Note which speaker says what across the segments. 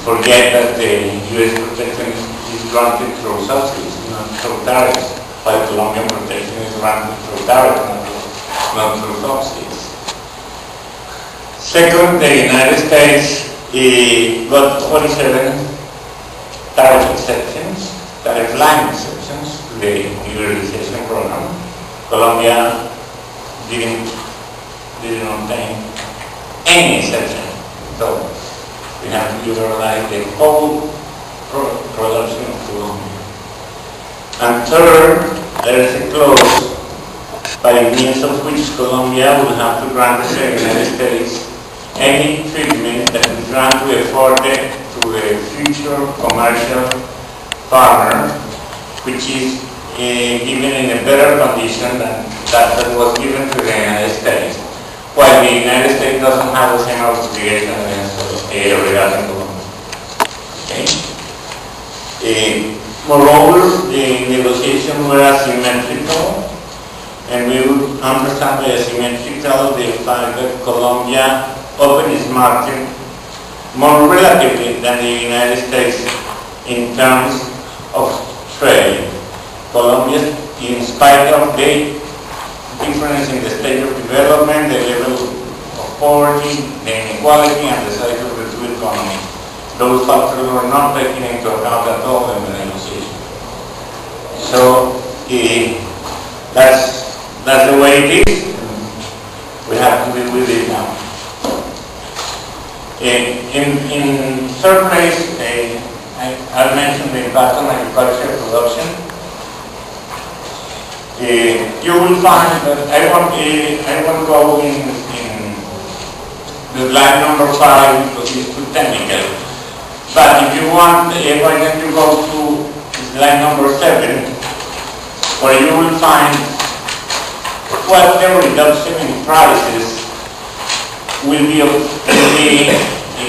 Speaker 1: forget that the U.S. protection is granted through subsidies, not through tariffs, while Colombian protection is granted through tariffs, not through subsidies. Second, the United States got 47 tariff exceptions, tariff line exceptions to the liberalization program. Colombia didn't obtain any exception. So we have to liberalize the whole production of Colombia. And third, there is a clause by means of which Colombia will have to grant to the United States any treatment that is granted to a future commercial partner, which is given in a better condition than that was given to the United States, while the United States doesn't have the same obligation regarding Colombia. Okay? Moreover, the negotiations were asymmetrical, and we would understand by asymmetrical the fact that Colombia opened its market more relatively than the United States in terms of trade. Colombia, in spite of the difference in the state of development, the level of poverty, the inequality, and the size of the two economies, those factors were not taken into account at all in the negotiation. So that's the way it is. We have to deal with it now. In third place, I mentioned the impact on agricultural production. You will find that I won't go in the slide number 5 because it's too technical. But if you want, why don't you go to slide number 7, where you will find what the reduction in prices will be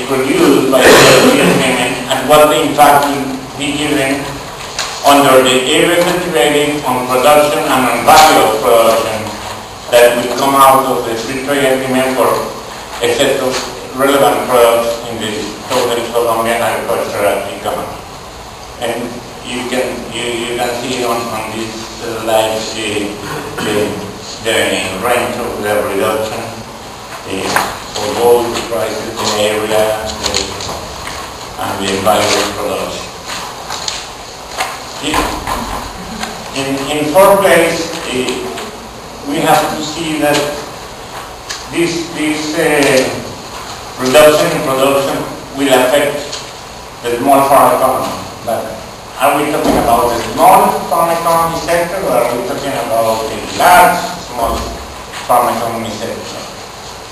Speaker 1: produced by the agreement and what the impact will be given under the area rating on production and on value of production that will come out of the free trade agreement for a set of relevant products in the total Colombian agricultural economy. And you can see on this slide the range of the reduction for both the prices, the area, and the value of production. In fourth place, we have to see that this reduction in production will affect the small farm economy. But are we talking about the small farm economy sector, or are we talking about the large small farm economy sector?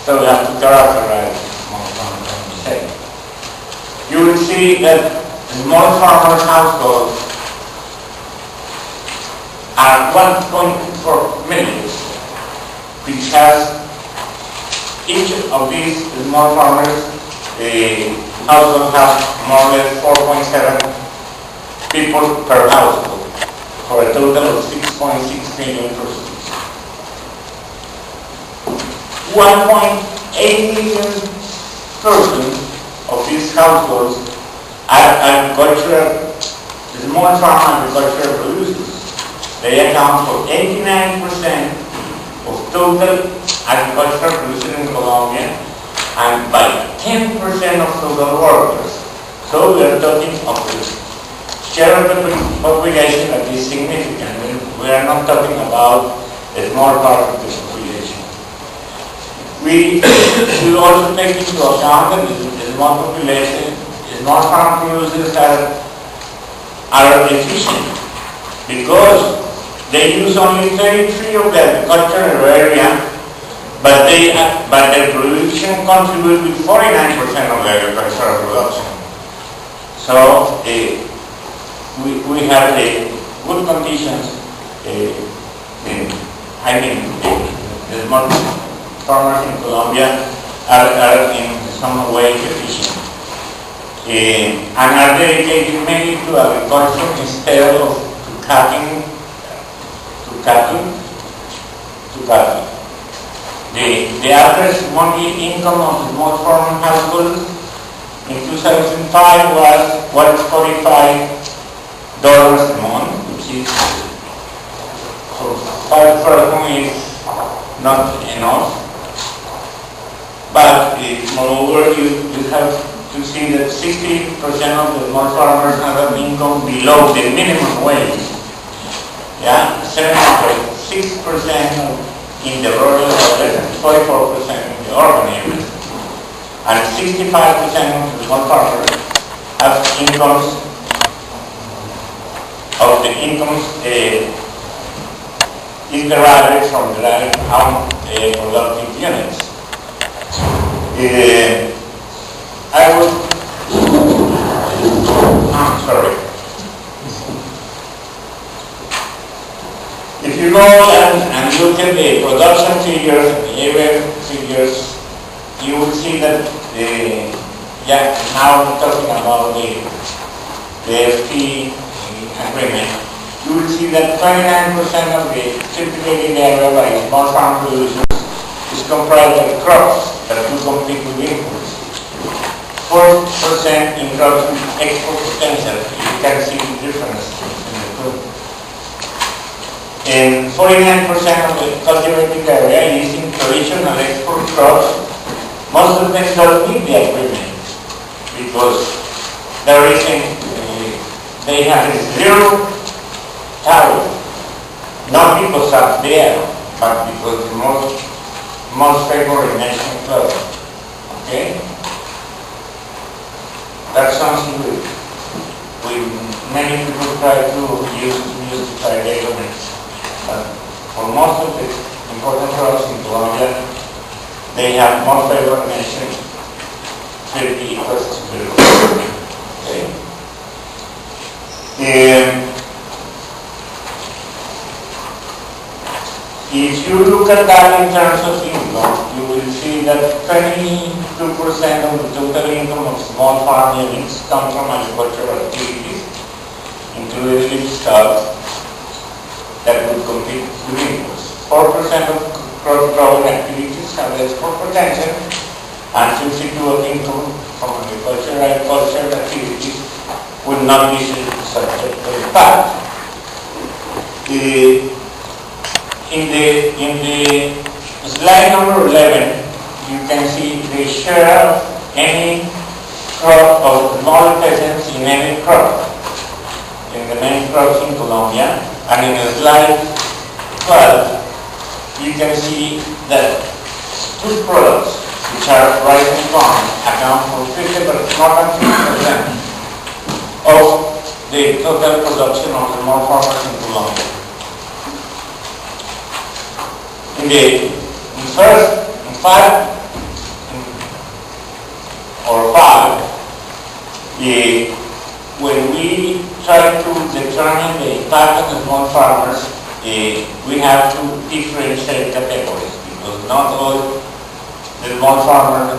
Speaker 1: So we have to characterize the small farm economy sector. You will see that small farmer households are 1.4 million, which has each of these small farmers households have more or less 4.7 people per household, for a total of 6.6 million persons. 1.8 million persons of these households are agricultural, small farm agricultural producers. They account for 89% of total agricultural producers in Colombia and by 10% of total workers. So we are talking of the share of the population that is significant. We are not talking about a small part of the population. We should also take into account that the small population, small farm producers are efficient because they use only 33 of the agricultural area, but their production contributes with 49% of the agricultural production. So we have good conditions. The small farmers in Colombia are in some way efficient and are dedicated mainly to agriculture instead of to cattle. The average monthly income of the small farm household in 2005 was $145 a month, which is for 5 person is not enough. But moreover, you have to see that 60% of the small farmers have an income below the minimum wage. Yeah, 76% in the rural areas and 44% in the urban areas. And 65% of the small farmers have incomes of the incomes is derived from the productive units. If you go and look at the production figures and the area figures, you will see that now we're talking about the FTA agreement. You will see that 29% of the cultivated area by small farm producers is comprised of crops that will compete with imports. 4% in crops with export potential. You can see the difference in the two. And 49% of the cultivated area is in traditional export crops. Most of them don't meet the agreement because there isn't, they have zero tariff, not because of there, but because the most favored nation club. Okay? That sounds good. Many people try to justify the argument. But for most of the important crops in Colombia, they have more favored nation 50 equals to 0. Okay? If you look at that in terms of income, you will see that 22% of the total income of small farm units come from agricultural activities, including livestock, that would compete with imports. 4% of crop growing activities have export potential, and 52% of income from agricultural activities would not be subject to impact. In the slide number 11, you can see the share of any crop of small peasants in any crop, in the main crops in Colombia. And in slide 12, you can see that food products, which are rice and corn, account for 50%, more than 50% of the total production of the small farmers in Colombia. In first 5, when we try to determine the impact of the small farmers, we have to differentiate categories because not all the small farmer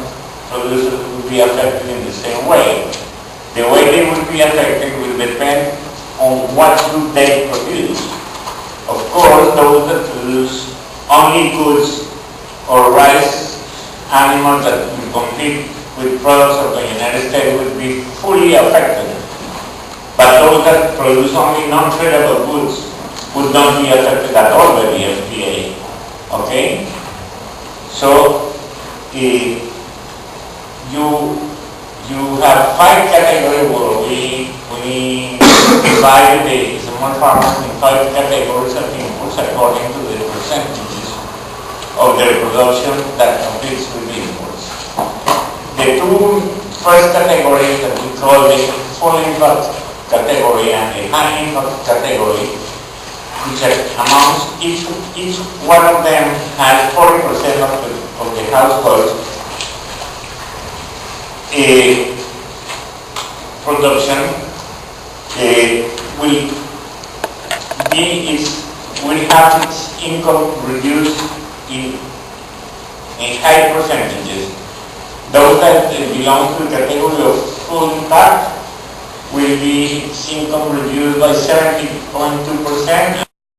Speaker 1: producers will be affected in the same way. The way they will be affected will depend on what food they produce. Of course, those that produce only goods or rice animals that will compete with products of the United States will be fully affected. But those that produce only non-tradable goods would not be affected at all by the FTA. Okay? So you have 5 categories where we divide the small farmers in 5 categories of inputs according to the percentages of their production that competes with the imports. The 2 first categories that we call the full impact category and the high impact category, which amounts, each one of them has 40% of the households production will have its income reduced in high percentages. Those that belong to the category of full impact will be its income reduced by 70.2%.